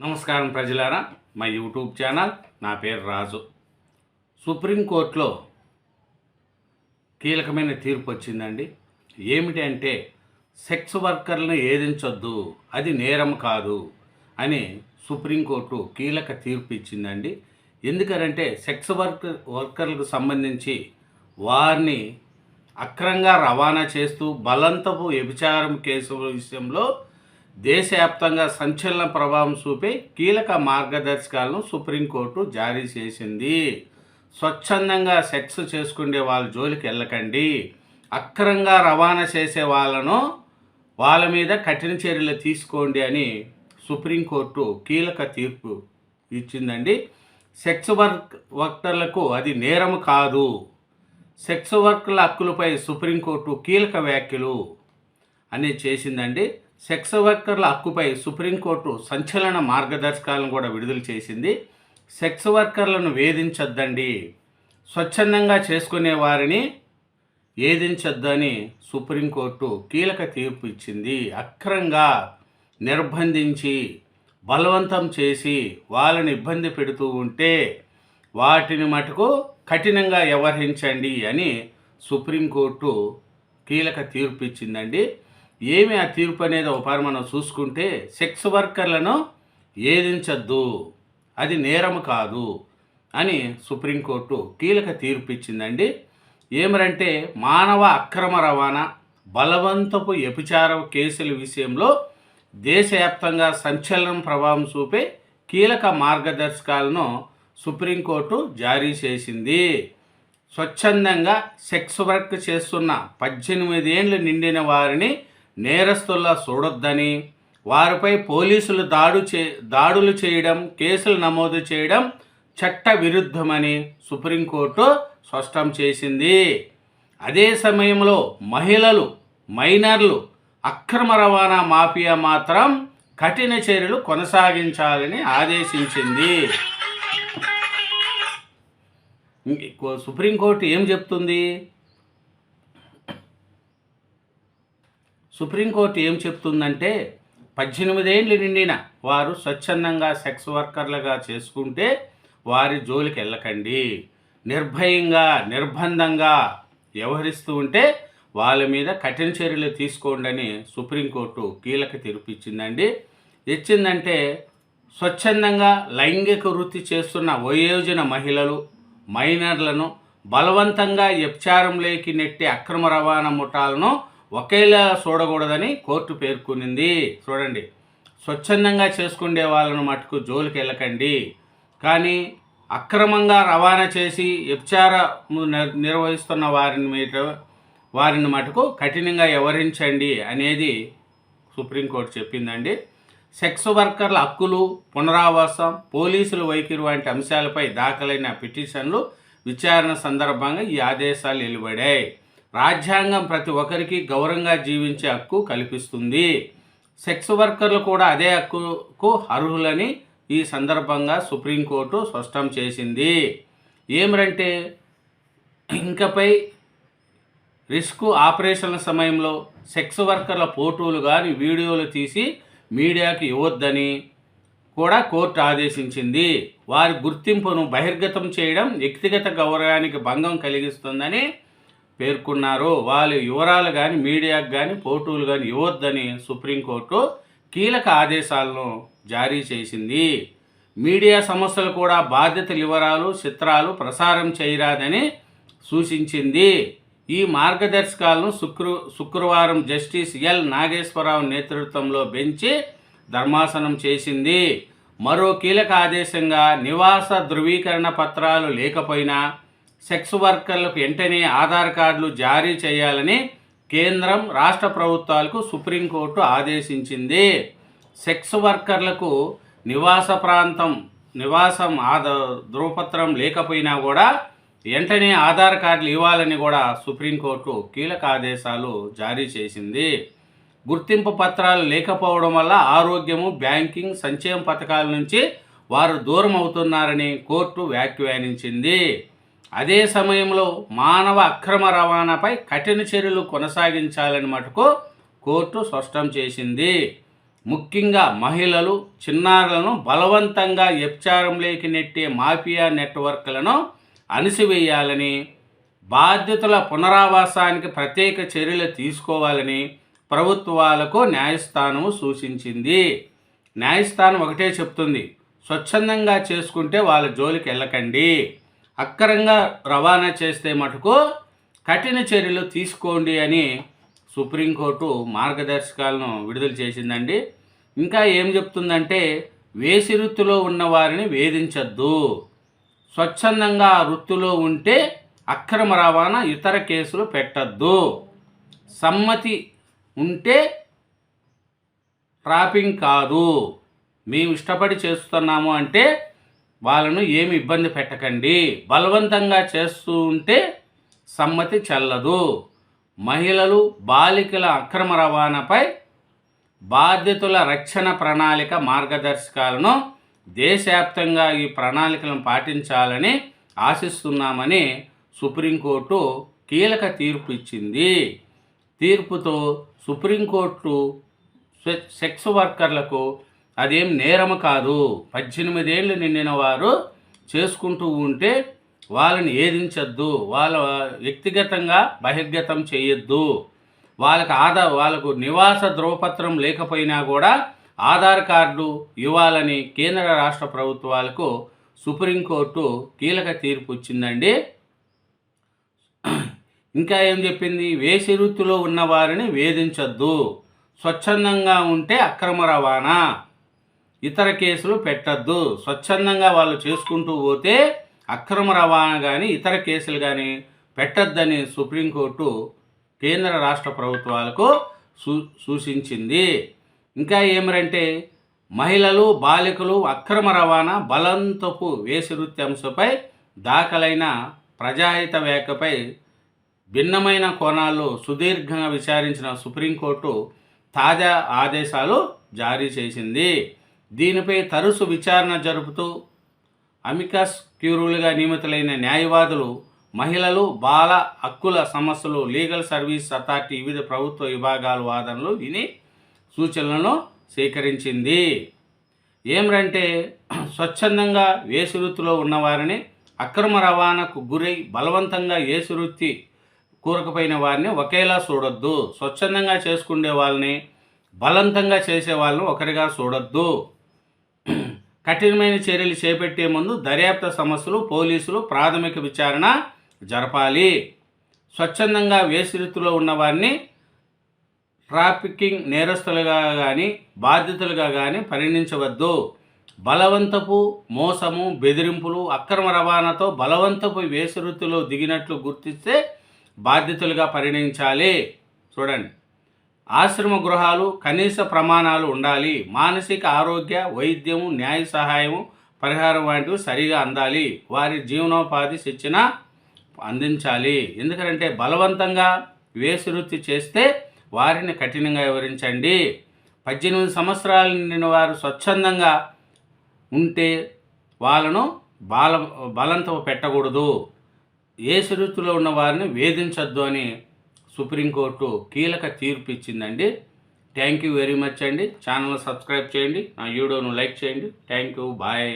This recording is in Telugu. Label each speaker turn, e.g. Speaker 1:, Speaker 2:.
Speaker 1: నమస్కారం ప్రజలారా, మా యూట్యూబ్ ఛానల్. నా పేరు రాజు. సుప్రీంకోర్టులో కీలకమైన తీర్పు వచ్చిందండి. ఏమిటంటే సెక్స్ వర్కర్లను ఏదించొద్దు, అది నేరం కాదు అని సుప్రీంకోర్టు కీలక తీర్పు ఇచ్చిందండి. ఎందుకంటే సెక్స్ వర్కర్లకు సంబంధించి వారిని అక్రమంగా రవాణా చేస్తూ బలవంతపు వ్యభిచారం కేసుల విషయంలో దేశవ్యాప్తంగా సంచలన ప్రభావం చూపే కీలక మార్గదర్శకాలను సుప్రీంకోర్టు జారీ చేసింది. స్వచ్ఛందంగా సెక్స్ చేసుకునే వాళ్ళ జోలికి వెళ్ళకండి, అక్రమంగా రవాణా చేసే వాళ్ళ మీద కఠిన చర్యలు తీసుకోండి అని సుప్రీంకోర్టు కీలక తీర్పు ఇచ్చిందండి. సెక్స్ వర్కర్లకు అది నేరం కాదు. సెక్స్ వర్కర్ల హక్కులపై సుప్రీంకోర్టు కీలక వ్యాఖ్యలు అనేది చేసిందండి. సెక్స్ వర్కర్ల హక్కుపై సుప్రీంకోర్టు సంచలన మార్గదర్శకాలను కూడా విడుదల చేసింది. సెక్స్ వర్కర్లను వేధించొద్దండి, స్వచ్ఛందంగా చేసుకునే వారిని వేధించొద్దని సుప్రీంకోర్టు కీలక తీర్పు ఇచ్చింది. అక్రమంగా నిర్బంధించి బలవంతం చేసి వాళ్ళని ఇబ్బంది పెడుతూ ఉంటే వాటిని మటుకు కఠినంగా వ్యవహరించండి అని సుప్రీంకోర్టు కీలక తీర్పు ఇచ్చిందండి. ఏమి ఆ తీర్పు అనేది ఒకసారి మనం చూసుకుంటే, సెక్స్ వర్కర్లను ఏదించద్దు, అది నేరం కాదు అని సుప్రీంకోర్టు కీలక తీర్పు ఇచ్చిందండి. ఏమరంటే మానవ అక్రమ రవాణా, బలవంతపు వ్యభిచార కేసుల విషయంలో దేశవ్యాప్తంగా సంచలనం ప్రభావం చూపే కీలక మార్గదర్శకాలను సుప్రీంకోర్టు జారీ చేసింది. స్వచ్ఛందంగా సెక్స్ వర్క్ చేస్తున్న 18 ఏళ్ళు నిండిన వారిని నేరస్తుల్లా చూడొద్దని, వారిపై పోలీసులు దాడులు చేయడం, కేసులు నమోదు చేయడం చట్ట విరుద్ధమని సుప్రీంకోర్టు స్పష్టం చేసింది. అదే సమయంలో మైనర్లు అక్రమ రవాణా మాఫియా మాత్రం కఠిన చర్యలు కొనసాగించాలని ఆదేశించింది. సుప్రీంకోర్టు ఏం చెప్తుంది? సుప్రీంకోర్టు ఏం చెప్తుందంటే 18 ఏళ్ళు నిండిన వారు స్వచ్ఛందంగా సెక్స్ వర్కర్లుగా చేసుకుంటే వారి జోలికి వెళ్ళకండి, నిర్బంధంగా వ్యవహరిస్తూ ఉంటే వాళ్ళ మీద కఠిన చర్యలు తీసుకోండి అని సుప్రీంకోర్టు కీలక తీర్పు ఇచ్చిందండి. ఇచ్చిందంటే స్వచ్ఛందంగా లైంగిక వృత్తి చేస్తున్న వయోజన మహిళలు, మైనర్లను బలవంతంగా వ్యభిచారంలోకి నెట్టే అక్రమ రవాణా ముఠాలను ఒకేలా చూడకూడదని కోర్టు పేర్కొనింది. చూడండి, స్వచ్ఛందంగా చేసుకునే వాళ్ళను మటుకు జోలికి వెళ్ళకండి, కానీ అక్రమంగా రవాణా చేసి వ్యభిచారము నిర్వహిస్తున్న వారిని మటుకు కఠినంగా వ్యవహరించండి అనేది సుప్రీంకోర్టు చెప్పిందండి. సెక్స్ వర్కర్ల హక్కులు, పునరావాసం, పోలీసుల వైఖరి వంటి అంశాలపై దాఖలైన పిటిషన్లు విచారణ సందర్భంగా ఈ ఆదేశాలు వెలువడాయి. రాజ్యాంగం ప్రతి ఒక్కరికి గౌరవంగా జీవించే హక్కు కల్పిస్తుంది. సెక్స్ వర్కర్లు కూడా అదే హక్కుకు అర్హులని ఈ సందర్భంగా సుప్రీంకోర్టు స్పష్టం చేసింది. ఏమిటంటే ఇంకపై రిస్క్ ఆపరేషన్ల సమయంలో సెక్స్ వర్కర్ల ఫోటోలు కానీ వీడియోలు తీసి మీడియాకి ఇవ్వొద్దని కూడా కోర్టు ఆదేశించింది. వారి గుర్తింపును బహిర్గతం చేయడం వ్యక్తిగత గౌరవానికి భంగం కలిగిస్తుందని పేర్కొన్నారు. వాళ్ళ వివరాలు కానీ మీడియాకు కానీ ఫోటోలు కానీ ఇవ్వొద్దని సుప్రీంకోర్టు కీలక ఆదేశాలను జారీ చేసింది. మీడియా సంస్థలు కూడా బాధ్యతల వివరాలు, చిత్రాలు ప్రసారం చేయరాదని సూచించింది. ఈ మార్గదర్శకాలను శుక్రవారం జస్టిస్ ఎల్ నాగేశ్వరరావు నేతృత్వంలో బెంచి ధర్మాసనం చేసింది. మరో కీలక ఆదేశంగా నివాస ధృవీకరణ పత్రాలు లేకపోయినా సెక్స్ వర్కర్లకు వెంటనే ఆధార్ కార్డులు జారీ చేయాలని కేంద్రం, రాష్ట్ర ప్రభుత్వాలకు సుప్రీంకోర్టు ఆదేశించింది. సెక్స్ వర్కర్లకు నివాసం ధృవపత్రం లేకపోయినా కూడా వెంటనే ఆధార్ కార్డులు ఇవ్వాలని కూడా సుప్రీంకోర్టు కీలక ఆదేశాలు జారీ చేసింది. గుర్తింపు పత్రాలు లేకపోవడం వల్ల ఆరోగ్యము, బ్యాంకింగ్, సంక్షేమ పథకాల నుంచి వారు దూరం అవుతున్నారని కోర్టు వ్యాఖ్యానించింది. అదే సమయంలో మానవ అక్రమ రవాణాపై కఠిన చర్యలు కొనసాగించాలని మటుకు కోర్టు స్పష్టం చేసింది. ముఖ్యంగా మహిళలు, చిన్నారులను బలవంతంగా వ్యభిచారంలోకి నెట్టే మాఫియా నెట్వర్క్లను అణిసివేయాలని, బాధితుల పునరావాసానికి ప్రత్యేక చర్యలు తీసుకోవాలని ప్రభుత్వాలకు న్యాయస్థానం సూచించింది. న్యాయస్థానం ఒకటే చెప్తుంది, స్వచ్ఛందంగా చేసుకుంటే వాళ్ళ జోలికి వెళ్ళకండి, అక్రమంగా రవాణా చేస్తే మటుకు కఠిన చర్యలు తీసుకోండి అని సుప్రీంకోర్టు మార్గదర్శకాలను విడుదల చేసిందండి. ఇంకా ఏం చెప్తుందంటే, వేసి వృత్తిలో ఉన్న వారిని వేధించద్దు, స్వచ్ఛందంగా ఆ వృత్తిలో ఉంటే అక్రమ రవాణా ఇతర కేసులు పెట్టద్దు, సమ్మతి ఉంటే ట్రాపింగ్ కాదు, మేము ఇష్టపడి చేస్తున్నాము అంటే వాళ్ళను ఏమి ఇబ్బంది పెట్టకండి, బలవంతంగా చేస్తూ ఉంటే సమ్మతి చెల్లదు. మహిళలు, బాలికల అక్రమ రవాణాపై బాధితుల రక్షణ ప్రణాళిక మార్గదర్శకాలను దేశవ్యాప్తంగా ఈ ప్రణాళికలను పాటించాలని ఆశిస్తున్నామని సుప్రీంకోర్టు కీలక తీర్పు ఇచ్చింది. తీర్పుతో సుప్రీంకోర్టు సెక్స్ వర్కర్లకు అదేం నేరము కాదు, 18 ఏళ్ళు నిండిన వారు చేసుకుంటూ ఉంటే వాళ్ళని ఏదించద్దు, వాళ్ళ వ్యక్తిగతంగా బహిర్గతం చేయొద్దు, వాళ్ళకు నివాస ధ్రువపత్రం లేకపోయినా కూడా ఆధార్ కార్డు ఇవ్వాలని కేంద్ర రాష్ట్ర ప్రభుత్వాలకు సుప్రీంకోర్టు కీలక తీర్పు ఇచ్చిందండి. ఇంకా ఏం చెప్పింది, వేసి వృత్తిలో ఉన్న వారిని వేధించద్దు, స్వచ్ఛందంగా ఉంటే అక్రమ రవాణా ఇతర కేసులు పెట్టద్దు, స్వచ్ఛందంగా వాళ్ళు చేసుకుంటూ పోతే అక్రమ రవాణా కానీ ఇతర కేసులు కానీ పెట్టద్దని సుప్రీంకోర్టు కేంద్ర రాష్ట్ర ప్రభుత్వాలకు సూచించింది. ఇంకా ఏమిరంటే, మహిళలు, బాలికలు అక్రమ రవాణా, బలవంతపు వేసి వృత్తి అంశంపై దాఖలైన ప్రజాహిత వ్యాఖ్యపై భిన్నమైన కోణాల్లో సుదీర్ఘంగా విచారించిన సుప్రీంకోర్టు తాజా ఆదేశాలు జారీ చేసింది. దీనిపై తరచు విచారణ జరుపుతూ అమికస్ క్యూరీలుగా నియమితులైన న్యాయవాదులు మహిళలు, బాల హక్కుల సమస్యలు, లీగల్ సర్వీస్ అథారిటీ వివిధ ప్రభుత్వ విభాగాల వాదనలు విని సూచనలను సేకరించింది. ఏమిటంటే, స్వచ్ఛందంగా వేసి వృత్తిలో ఉన్నవారిని అక్రమ రవాణాకు గురై బలవంతంగా వేసి వృత్తి కూరకపోయిన వారిని ఒకేలా చూడొద్దు, స్వచ్ఛందంగా చేసుకునే వాళ్ళని బలవంతంగా చేసే వాళ్ళని ఒకరిగా చూడొద్దు, కఠినమైన చర్యలు చేపట్టే ముందు దర్యాప్తు సంస్థలు, పోలీసులు ప్రాథమిక విచారణ జరపాలి, స్వచ్ఛందంగా వేసి వృత్తిలో ఉన్న వారిని ట్రాఫికింగ్ నేరస్తులుగా కానీ బాధితులుగా కానీ పరిగణించవద్దు, బలవంతపు మోసము, బెదిరింపులు, అక్రమ రవాణాతో బలవంతపు వేసి వృత్తిలో దిగినట్లు గుర్తిస్తే బాధితులుగా పరిగణించాలి. చూడండి, ఆశ్రమ గృహాలు కనీస ప్రమాణాలు ఉండాలి, మానసిక ఆరోగ్య, వైద్యము, న్యాయ సహాయము, పరిహారం వంటివి సరిగా అందాలి, వారి జీవనోపాధి శిక్షణ అందించాలి. ఎందుకంటే బలవంతంగా వేసి వృత్తి చేస్తే వారిని కఠినంగా వివరించండి. 18 సంవత్సరాలు నిండిన వారు స్వచ్ఛందంగా ఉంటే వాళ్ళను బలంతో పెట్టకూడదు, వేసి వృత్తిలో ఉన్న వారిని వేధించొద్దు అని సుప్రీంకోర్టు కీలక తీర్పు ఇచ్చిందండి. థ్యాంక్ యూ వెరీ మచ్ అండి. ఛానల్ సబ్స్క్రైబ్ చేయండి, నా వీడియోను లైక్ చేయండి. Thank you, bye.